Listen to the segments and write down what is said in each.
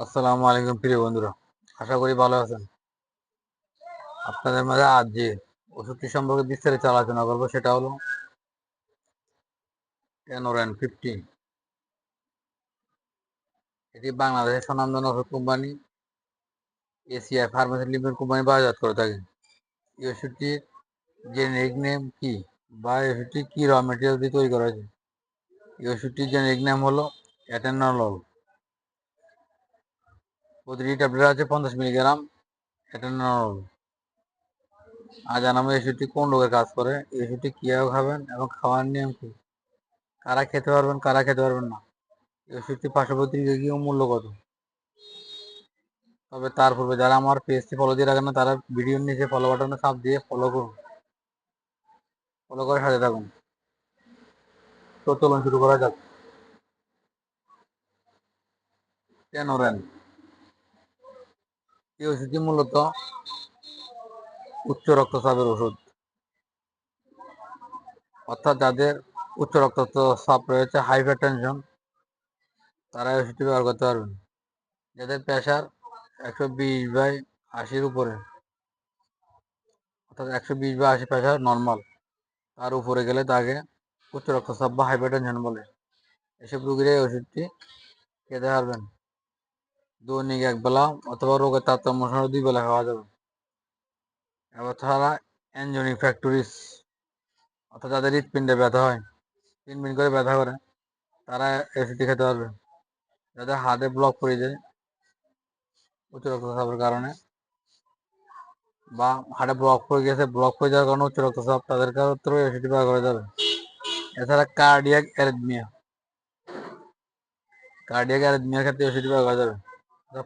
আসসালামু আলাইকুম প্রিয় বন্ধুরা, আশা করি ভালো আছেন। আপনাদের মাঝে আজ যে ওষুধটি সম্পর্কে বিস্তারিত আলোচনা করবো সেটা হলো টেনোরেন 50। এটি বাংলাদেশের স্বনামধন্য ওষুধ company ACI pharmacy limited company বাজারজাত করে থাকে। এই ওষুধটির জেনেরিক নেম কি বা এই ওষুধটি কি র মেটেরিয়াল দিয়ে তৈরি করা হয়েছে? এই ওষুধটির জেনেরিক নাম হলো অ্যাটেনলল। প্রতিটি ট্যাবলেট আছে 50 মিলিগ্রাম অ্যাটেনলল। আজ জানাবো এই ওষুধটি কোন রোগের কাজ করে, এই ওষুধটি কিভাবে খাবেন এবং খাওয়ার নিয়ম কি, কারা খেতে পারবেন কারা খেতে পারবেন না, এই ওষুধটি পার্শ্ববর্তী কি মূল্য কত। তবে তার পূর্বে যারা আমার পেজটি ফলো দিয়ে রাখেন না তারা ভিডিওর নিচে ফলো বাটনে চাপ দিয়ে ফলো করুন, ফলো করে সাথে থাকুন। তো চলুন শুরু করা যাক। টেনোরেন এই ওষুধটি মূলত উচ্চ রক্তচাপের ওষুধ, অর্থাৎ যাদের উচ্চ রক্তচাপ রয়েছে, হাইপারটেনশন, তারা এই ওষুধটি ব্যবহার করতে পারবেন। যাদের প্রেশার 120/80 উপরে, অর্থাৎ 120/80 প্রেশার নর্মাল, তার উপরে গেলে তাকে উচ্চ রক্তচাপ বা হাইপারটেনশন বলে। এসব রোগীরা এই ওষুধটি খেতে পারবেন। দৈনিক এক বেলা অথবা রোগের তারতম্য অনুসারে 2 বেলা খাওয়া যাবে। এবার ছাড়া অ্যাঞ্জিওনিক ফ্র্যাকচুরিস, অর্থাৎ যাদের হৃৎপিণ্ডে ব্যথা হয়, পিনপিন করে ব্যথা করে, তারা এই ওষুধটি খেতে পারবে। যাদের হার্টে ব্লক পড়ে যায় উচ্চ রক্তচাপের কারণে, বা হার্টে ব্লক পড়ে গেছে, ব্লক পড়ে যাওয়ার কারণে উচ্চ রক্তচাপ, তাদের ক্ষেত্রেও এই ওষুধটি ব্যবহার করা যাবে। এছাড়া কার্ডিয়াক অ্যারিথমিয়ার ক্ষেত্রে এই ওষুধটি ব্যবহার করা যাবে।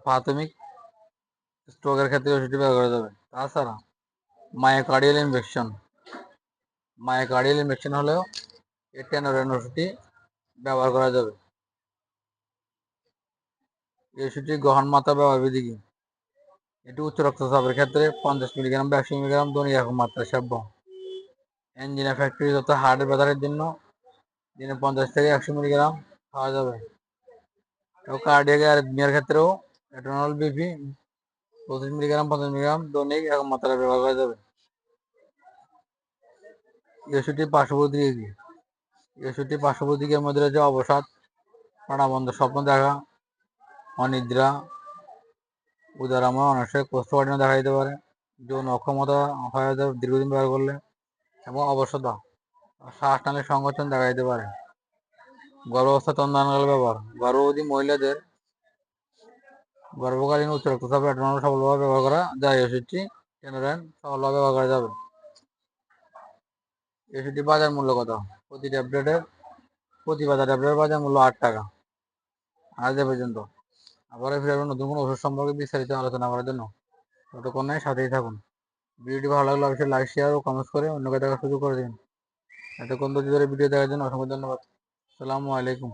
প্রাথমিক স্ট্রোকের ক্ষেত্রে এই ওষুধটি ব্যবহার করা যাবে। তাছাড়া মায়োকার্ডিয়াল ইনফেকশন হলেও এই টেনোরেন ওষুধটি ব্যবহার করা যাবে। এই ওষুধটির গ্রহণ মাত্রা ব্যবহার বিধি কি? এটি উচ্চ রক্তচাপের ক্ষেত্রে 50 মিলিগ্রাম বা 100 মিলিগ্রাম দৈনিক একক মাত্রায় সেব্য। অ্যাঞ্জিনা ফ্র্যাকচুরিস অর্থাৎ হার্টের ব্যথার জন্য দিনে 50 থেকে 100 মিলিগ্রাম খাওয়া যাবে। এবং কার্ডিয়াক অ্যারিথমিয়ার ক্ষেত্রেও অ্যাটেনল বিপি 25 মিলিগ্রাম 50 মিলিগ্রাম দৈনিক একক মাত্রায় ব্যবহার করা যাবে। এই ওষুধটির পার্শ্বপ্রতিক্রিয়া কি? এই ওষুধটির পার্শ্বপ্রতিক্রিয়ার মধ্যে রয়েছে অবসাদ, প্রাণবন্ত স্বপ্ন দেখা, অনিদ্রা, উদারাময়, অনেক কোষ্ঠকাঠিন্য দেখা দিতে পারে, যৌন অক্ষমতা হয়ে যাবে দীর্ঘদিন ব্যবহার করলে, এবং অবসদা, শ্বাসনালীর সংকোচন দেখা দিতে পারে। গর্ভাবস্থা তন্দ্রানকালে ব্যবহার, গর্ভবতী মহিলাদের গর্ভকালীন উচ্চ রক্তচাপে অ্যাটেনল সফলভাবে ব্যবহার করা যায়। এই ওষুধটি টেনোরেন সফলভাবে ব্যবহার করা যাবে। এই ওষুধটির বাজার মূল্য কত? প্রতি বাজার ট্যাবলেটের বাজার মূল্য 8 টাকা। আজ এ পর্যন্ত। আবার ফিরে আসবো নতুন কোনো ওষুধ সম্পর্কে বিস্তারিত আলোচনা করার জন্য। ততক্ষণে সাথেই থাকুন। ভিডিওটি ভালো লাগলে অবশ্যই লাইক, শেয়ার ও কমেন্টস করে অন্যকে দেখার সুযোগ করে দিন। এতক্ষণ ধরে ভিডিও দেখার জন্য অসংখ্য ধন্যবাদ। আসসালামু আলাইকুম।